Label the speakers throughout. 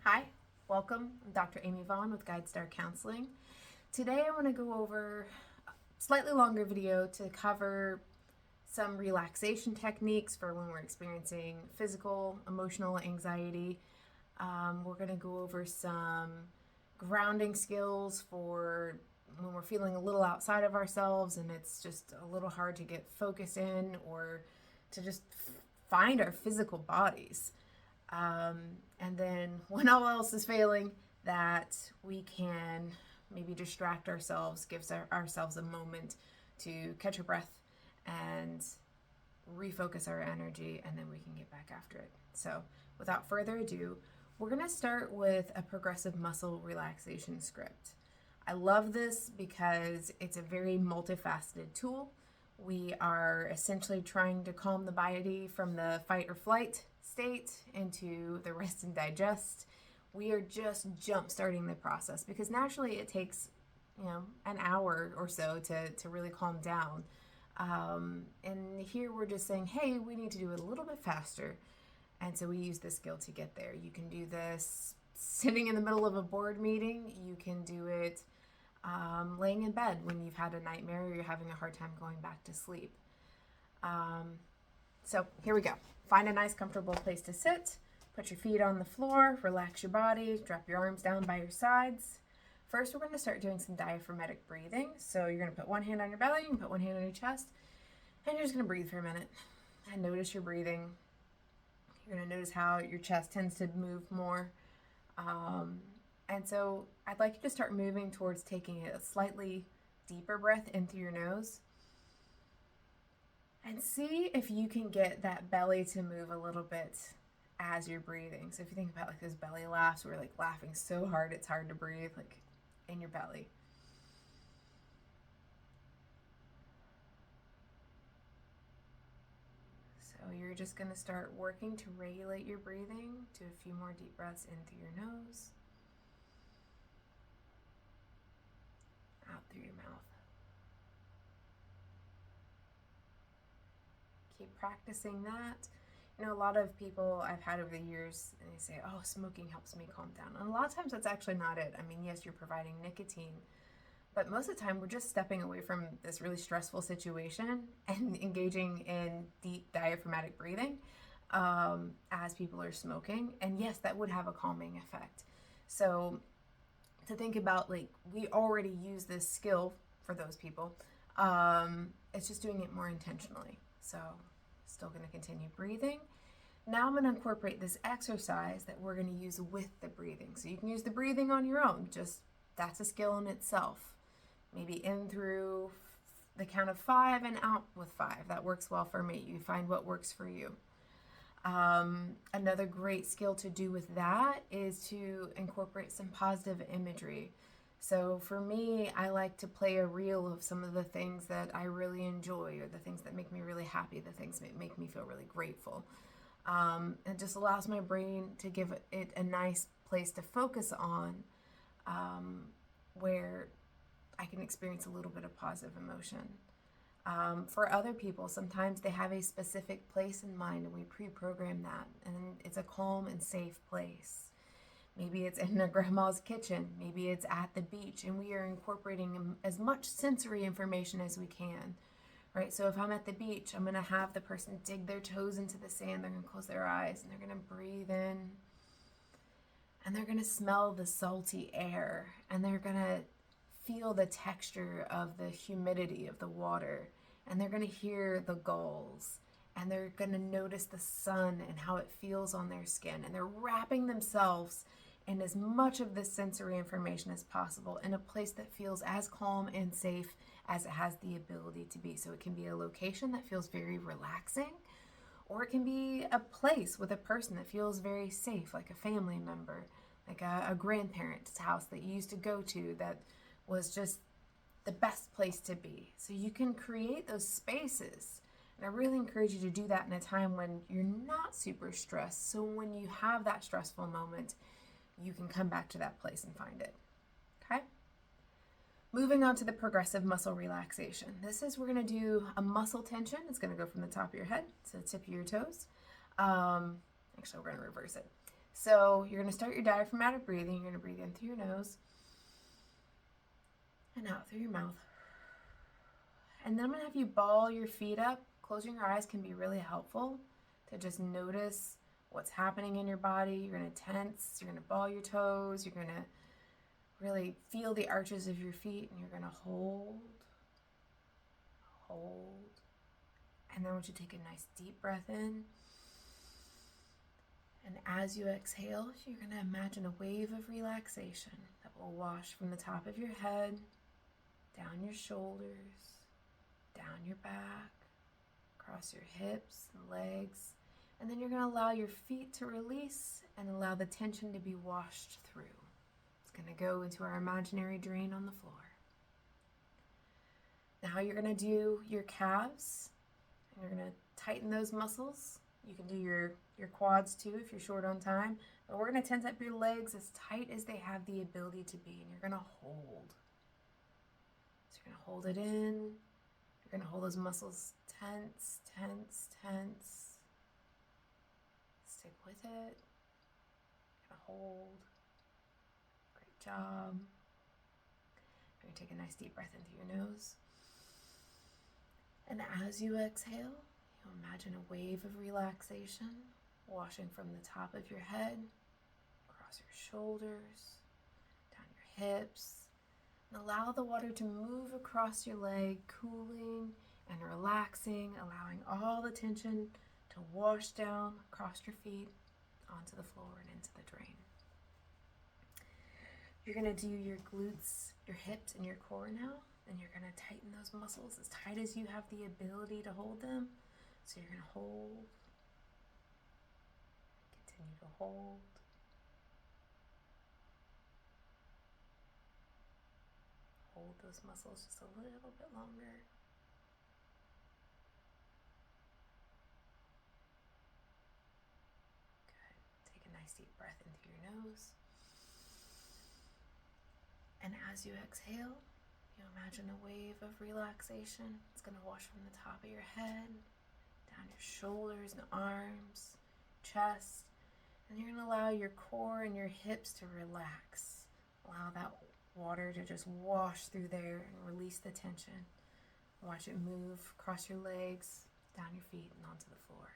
Speaker 1: Hi, welcome. I'm Dr. Amy Vaughn with GuideStar Counseling. Today I want to go over a slightly longer video to cover some relaxation techniques for when we're experiencing physical, emotional anxiety. We're going to go over some grounding skills for when we're feeling a little outside of ourselves and it's just a little hard to get focus in or to just find our physical bodies. And then when all else is failing, that we can maybe distract ourselves, gives ourselves a moment to catch our breath and refocus our energy, and then we can get back after it. So without further ado, we're going to start with a progressive muscle relaxation script. I love this because it's a very multifaceted tool. We are essentially trying to calm the body from the fight or flight state into the rest and digest. We are just jump starting the process because naturally it takes, an hour or so to really calm down. And here we're just saying, hey, we need to do it a little bit faster. And so we use this skill to get there. You can do this sitting in the middle of a board meeting. You can do it laying in bed when you've had a nightmare or you're having a hard time going back to sleep. So here we go. Find a nice comfortable place to sit. Put your feet on the floor, relax your body, drop your arms down by your sides. First, we're going to start doing some diaphragmatic breathing. So you're going to put one hand on your belly, you can put one hand on your chest, and you're just going to breathe for a minute and notice your breathing. You're going to notice how your chest tends to move more. And so I'd like you to start moving towards taking a slightly deeper breath in through your nose. And see if you can get that belly to move a little bit as you're breathing. So if you think about like those belly laughs, we're like laughing so hard it's hard to breathe, like in your belly. So you're just going to start working to regulate your breathing to a few more deep breaths in through your nose, out through your mouth. Keep practicing that. A lot of people I've had over the years, and they say, oh, smoking helps me calm down. And a lot of times that's actually not it. I mean, yes, you're providing nicotine, but most of the time we're just stepping away from this really stressful situation and engaging in deep diaphragmatic breathing as people are smoking. And yes, that would have a calming effect. So to think about, like, we already use this skill for those people. It's just doing it more intentionally. So still going to continue breathing. Now I'm going to incorporate this exercise that we're going to use with the breathing. So you can use the breathing on your own. Just that's a skill in itself. Maybe in through the count of 5 and out with 5. That works well for me. You find what works for you. Another great skill to do with that is to incorporate some positive imagery. So for me, I like to play a reel of some of the things that I really enjoy or the things that make me really happy, the things that make me feel really grateful. It just allows my brain to give it a nice place to focus on where I can experience a little bit of positive emotion. For other people, sometimes they have a specific place in mind and we pre-program that, and it's a calm and safe place. Maybe it's in their grandma's kitchen, maybe it's at the beach, and we are incorporating as much sensory information as we can, right? So if I'm at the beach, I'm going to have the person dig their toes into the sand, they're going to close their eyes, and they're going to breathe in, and they're going to smell the salty air, and they're going to feel the texture of the humidity of the water, and they're going to hear the gulls, and they're going to notice the sun and how it feels on their skin, and they're wrapping themselves in as much of this sensory information as possible in a place that feels as calm and safe as it has the ability to be. So it can be a location that feels very relaxing, or it can be a place with a person that feels very safe, like a family member, like a grandparent's house that you used to go to that was just the best place to be. So you can create those spaces. And I really encourage you to do that in a time when you're not super stressed. So when you have that stressful moment, you can come back to that place and find it. Okay? Moving on to the progressive muscle relaxation. We're going to do a muscle tension. It's going to go from the top of your head to the tip of your toes. Actually, we're going to reverse it. So you're going to start your diaphragmatic breathing. You're going to breathe in through your nose and out through your mouth. And then I'm going to have you ball your feet up. Closing your eyes can be really helpful to just notice what's happening in your body. You're going to tense. You're going to ball your toes. You're going to really feel the arches of your feet, and you're going to hold. And then I want you to take a nice deep breath in. And as you exhale, you're going to imagine a wave of relaxation that will wash from the top of your head, down your shoulders, down your back, across your hips and legs. And then you're going to allow your feet to release and allow the tension to be washed through. It's going to go into our imaginary drain on the floor. Now you're going to do your calves, and you're going to tighten those muscles. You can do your quads too if you're short on time, but we're going to tense up your legs as tight as they have the ability to be, and you're going to hold. So you're going to hold it in. You're going to hold those muscles tense, tense, tense. Stick with it. You're going to hold. Great job. You're going to take a nice deep breath in through your nose. And as you exhale, you imagine a wave of relaxation washing from the top of your head, across your shoulders, down your hips, and allow the water to move across your leg, cooling and relaxing, allowing all the tension to wash down across your feet, onto the floor and into the drain. You're going to do your glutes, your hips, and your core now. And you're going to tighten those muscles as tight as you have the ability to hold them. So you're going to hold, continue to hold. Hold those muscles just a little bit longer. Good. Take a nice deep breath in through your nose. And as you exhale, you imagine a wave of relaxation. It's going to wash from the top of your head, down your shoulders and arms, chest, and you're going to allow your core and your hips to relax. Allow that water to just wash through there and release the tension. Watch it move across your legs, down your feet, and onto the floor.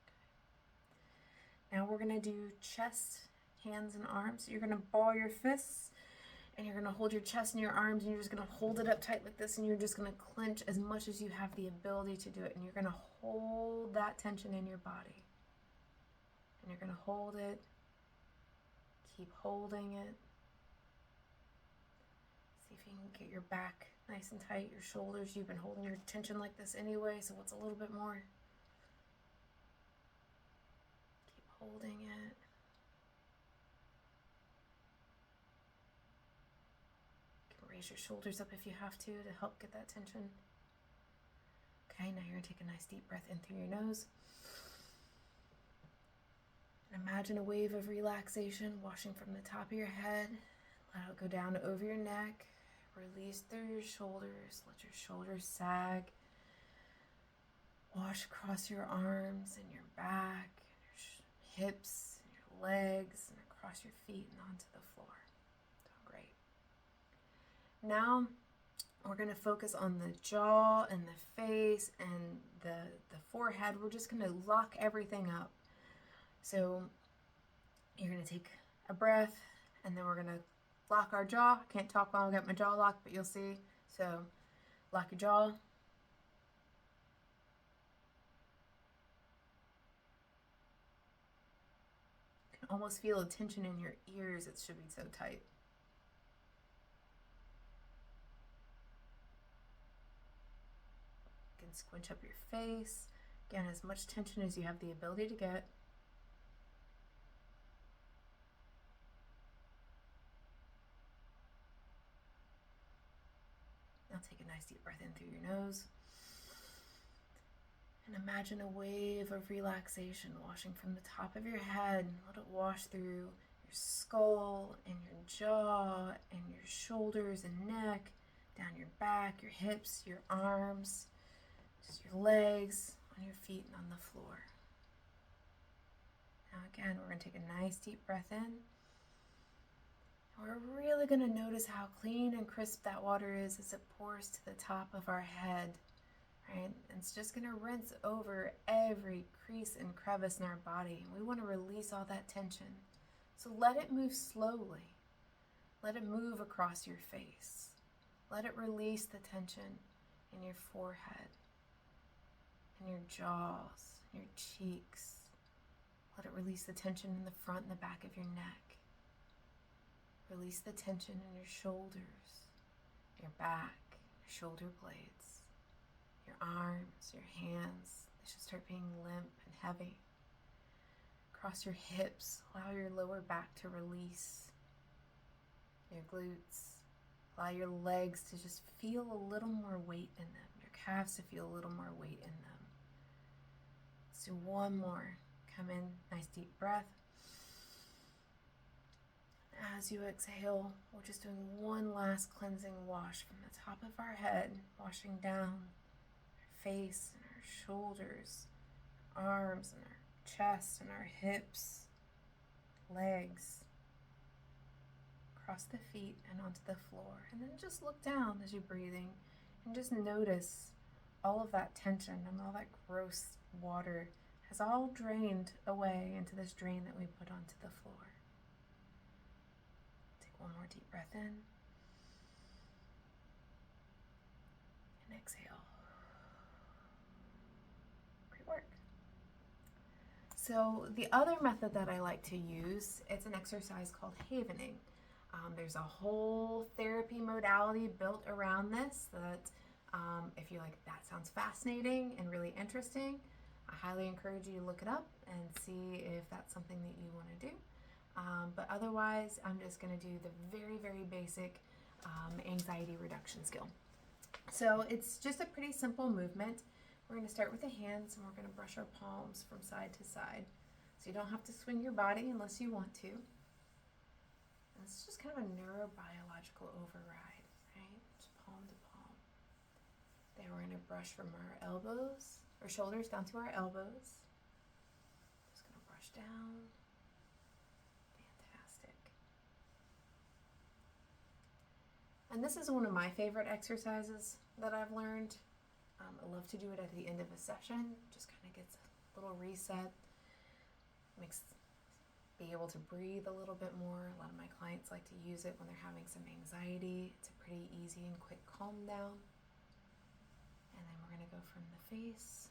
Speaker 1: Okay. Now we're going to do chest, hands, and arms. So you're going to ball your fists, and you're going to hold your chest and your arms, and you're just going to hold it up tight like this, and you're just going to clench as much as you have the ability to do it, and you're going to hold that tension in your body. And you're going to hold it, keep holding it. See if you can get your back nice and tight, your shoulders. You've been holding your tension like this anyway, so it's a little bit more. Keep holding it. Raise your shoulders up if you have to help get that tension. Okay, now you're going to take a nice deep breath in through your nose. And imagine a wave of relaxation washing from the top of your head. Let it go down over your neck. Release through your shoulders. Let your shoulders sag. Wash across your arms and your back, and your hips, and your legs, and across your feet and onto the floor. Now we're going to focus on the jaw and the face and the forehead. We're just going to lock everything up. So you're going to take a breath, and then we're going to lock our jaw. I can't talk while I got my jaw locked, but you'll see. So lock your jaw. You can almost feel a tension in your ears. It should be so tight. Squinch up your face. Again, as much tension as you have the ability to get. Now take a nice deep breath in through your nose. And imagine a wave of relaxation washing from the top of your head. Let it wash through your skull and your jaw and your shoulders and neck, down your back, your hips, your arms, just your legs, on your feet, and on the floor. Now again, we're going to take a nice deep breath in. We're really going to notice how clean and crisp that water is as it pours to the top of our head, right? And it's just going to rinse over every crease and crevice in our body. We want to release all that tension. So let it move slowly. Let it move across your face. Let it release the tension in your forehead, in your jaws, your cheeks. Let it release the tension in the front and the back of your neck. Release the tension in your shoulders, your back, your shoulder blades, your arms, your hands. They should start being limp and heavy. Across your hips, allow your lower back to release. Your glutes, allow your legs to just feel a little more weight in them. Your calves to feel a little more weight in them. Let's do one more. Come in, nice deep breath. As you exhale, we're just doing one last cleansing wash from the top of our head, washing down our face and our shoulders, arms and our chest and our hips, legs, across the feet and onto the floor. And then just look down as you're breathing and just notice all of that tension and all that gross water has all drained away into this drain that we put onto the floor. One more deep breath in and exhale. Great work. So the other method that I like to use, it's an exercise called havening. There's a whole therapy modality built around this that if you like, that sounds fascinating and really interesting, I highly encourage you to look it up and see if that's something that you want to do. But otherwise, I'm just going to do the very, very basic anxiety reduction skill. So it's just a pretty simple movement. We're going to start with the hands and we're going to brush our palms from side to side. So you don't have to swing your body unless you want to. And it's just kind of a neurobiological override, right? Just palm to palm. Then we're going to brush from our elbows, or shoulders down to our elbows. Just going to brush down. And this is one of my favorite exercises that I've learned. I love to do it at the end of a session. Just kind of gets a little reset. Makes be able to breathe a little bit more. A lot of my clients like to use it when they're having some anxiety. It's a pretty easy and quick calm down. And then we're going to go from the face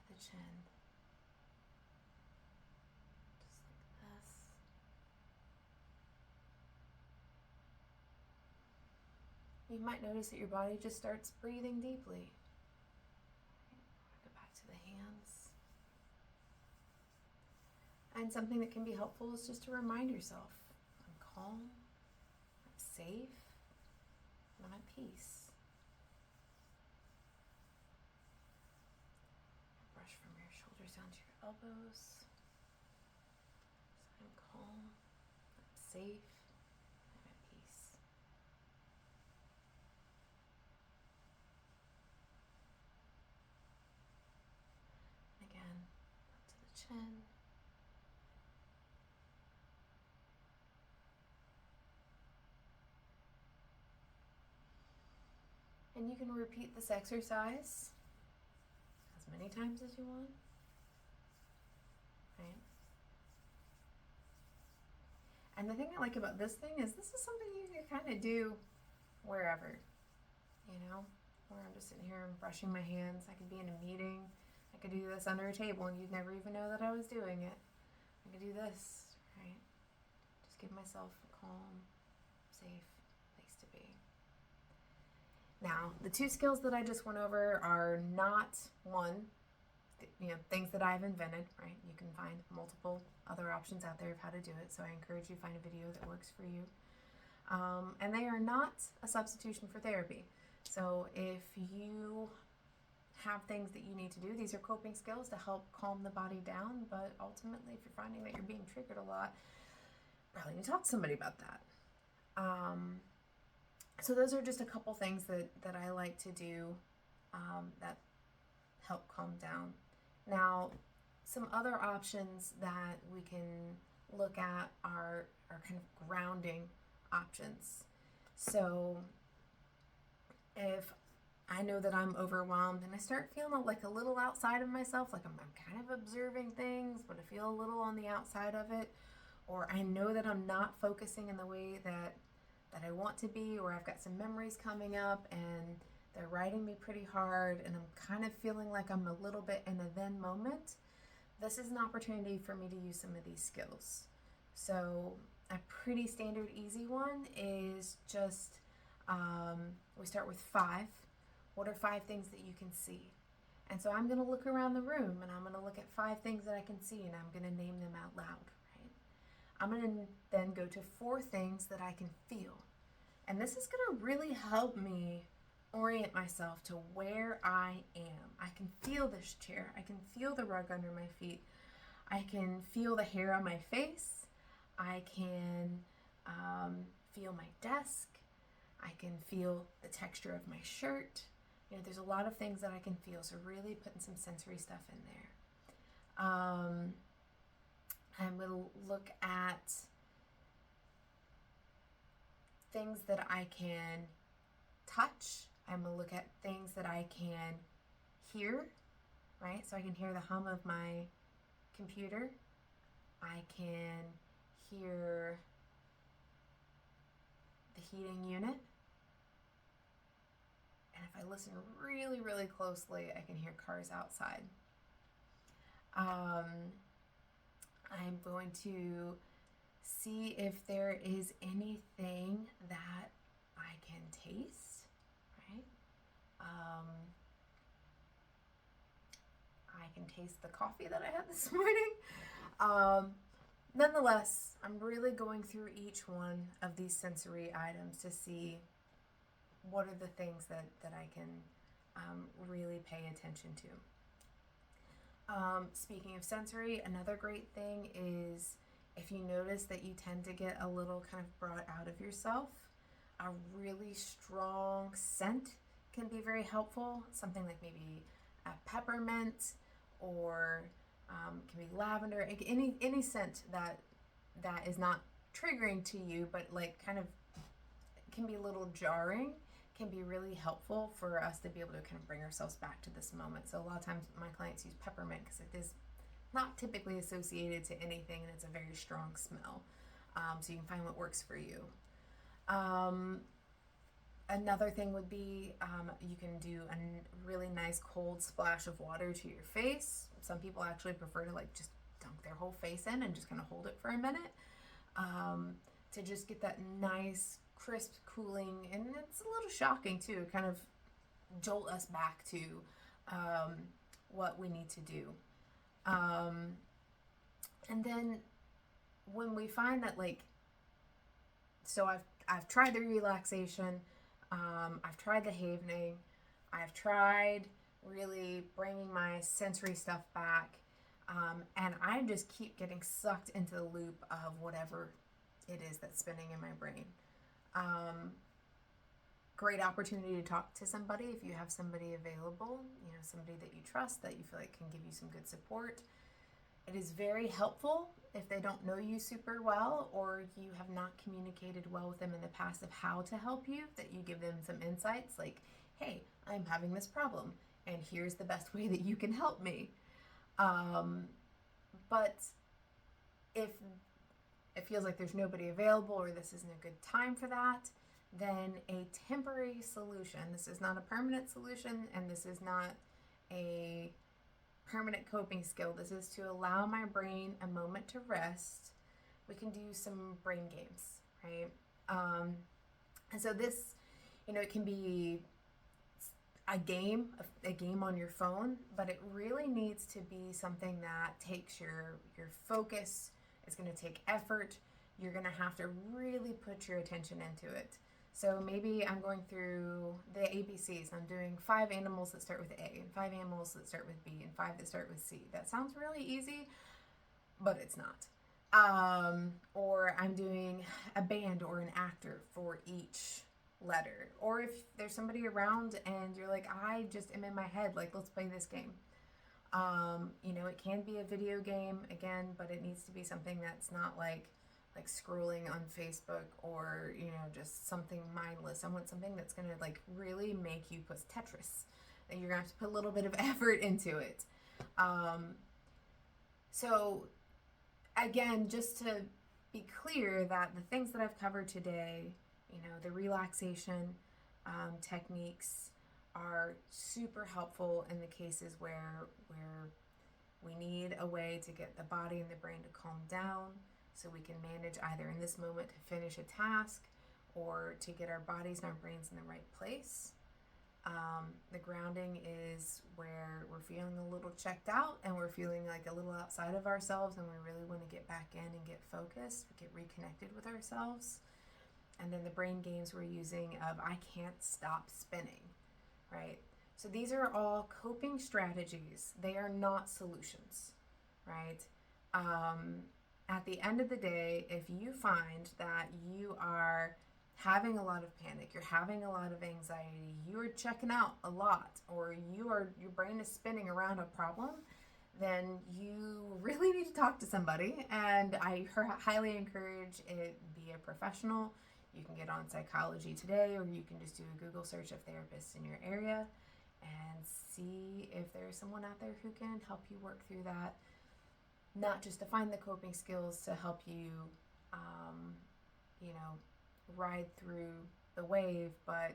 Speaker 1: to the chin. You might notice that your body just starts breathing deeply. Go back to the hands. And something that can be helpful is just to remind yourself, I'm calm, I'm safe, and I'm at peace. Brush from your shoulders down to your elbows. So I'm calm, I'm safe. Chin. And you can repeat this exercise as many times as you want, right? And the thing I like about this thing is this is something you can kind of do wherever, you know, where I'm just sitting here and brushing my hands. I could be in a meeting. I could do this under a table and you'd never even know that I was doing it. I could do this, right? Just give myself a calm, safe place to be. Now, the two skills that I just went over are not things that I've invented, right? You can find multiple other options out there of how to do it, so I encourage you to find a video that works for you. And they are not a substitution for therapy. So if you have things that you need to do, these are coping skills to help calm the body down, but ultimately if you're finding that you're being triggered a lot, probably need to talk to somebody about that. So those are just a couple things that I like to do that help calm down. Now, some other options that we can look at are kind of grounding options. So if I know that I'm overwhelmed and I start feeling like a little outside of myself, like I'm kind of observing things, but I feel a little on the outside of it, or I know that I'm not focusing in the way that I want to be, or I've got some memories coming up and they're riding me pretty hard and I'm kind of feeling like I'm a little bit in a then moment, this is an opportunity for me to use some of these skills. So a pretty standard easy one is just, we start with 5. What are 5 things that you can see? And so I'm going to look around the room and I'm going to look at 5 things that I can see and I'm going to name them out loud, right? I'm going to then go to 4 things that I can feel. And this is going to really help me orient myself to where I am. I can feel this chair. I can feel the rug under my feet. I can feel the hair on my face. I can feel my desk. I can feel the texture of my shirt. You know, there's a lot of things that I can feel. So really putting some sensory stuff in there. I'm going to look at things that I can touch. I'm going to look at things that I can hear, right? So I can hear the hum of my computer. I can hear the heating unit. And if I listen really, really closely, I can hear cars outside. I'm going to see if there is anything that I can taste, right? I can taste the coffee that I had this morning. Nonetheless, I'm really going through each one of these sensory items to see what are the things that I can really pay attention to. Speaking of sensory, another great thing is if you notice that you tend to get a little kind of brought out of yourself, a really strong scent can be very helpful. Something like maybe a peppermint or can be lavender, any scent that is not triggering to you, but like kind of can be a little jarring, can be really helpful for us to be able to kind of bring ourselves back to this moment. So a lot of times my clients use peppermint because it is not typically associated to anything and it's a very strong smell. So you can find what works for you. Another thing would be you can do a really nice cold splash of water to your face. Some people actually prefer to like just dunk their whole face in and just kind of hold it for a minute to just get that nice crisp cooling, and it's a little shocking too, kind of jolt us back to what we need to do. And then when we find that, like, so I've tried the relaxation, I've tried the havening, I've tried really bringing my sensory stuff back, and I just keep getting sucked into the loop of whatever it is that's spinning in my brain. Great opportunity to talk to somebody if you have somebody available, you know, somebody that you trust, that you feel like can give you some good support. It is very helpful if they don't know you super well or you have not communicated well with them in the past of how to help you, that you give them some insights like, hey, I'm having this problem and here's the best way that you can help me. But if it feels like there's nobody available or this isn't a good time for that, then a temporary solution, this is not a permanent solution and this is not a permanent coping skill, this is to allow my brain a moment to rest. We can do some brain games, right? And so this, you know, it can be a game on your phone, but it really needs to be something that takes your focus. It's going to take effort. You're going to have to really put your attention into it. So maybe I'm going through the ABCs. I'm doing 5 animals that start with A and 5 animals that start with B and 5 that start with C. That sounds really easy, but it's not. Or I'm doing a band or an actor for each letter. Or if there's somebody around and you're like, I just am in my head, like, let's play this game. You know, it can be a video game again, but it needs to be something that's not like scrolling on Facebook or, you know, just something mindless. I want something that's going to like really make you put Tetris. And you're going to have to put a little bit of effort into it. So again, just to be clear that the things that I've covered today, you know, the relaxation techniques are super helpful in the cases where we need a way to get the body and the brain to calm down so we can manage either in this moment to finish a task or to get our bodies and our brains in the right place. The grounding is where we're feeling a little checked out and we're feeling like a little outside of ourselves and we really want to get back in and get focused, get reconnected with ourselves. And then the brain games we're using of I can't stop spinning, right? So these are all coping strategies. They are not solutions, right? At the end of the day, if you find that you are having a lot of panic, you're having a lot of anxiety, you're checking out a lot, or your brain is spinning around a problem, then you really need to talk to somebody. And I highly encourage it be a professional. You can get on Psychology Today, or you can just do a Google search of therapists in your area and see if there's someone out there who can help you work through that. Not just to find the coping skills to help you, you know, ride through the wave, but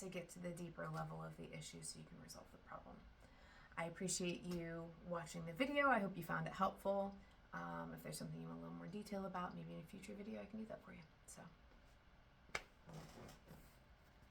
Speaker 1: to get to the deeper level of the issue so you can resolve the problem. I appreciate you watching the video. I hope you found it helpful. If there's something you want a little more detail about, maybe in a future video I can do that for you. So.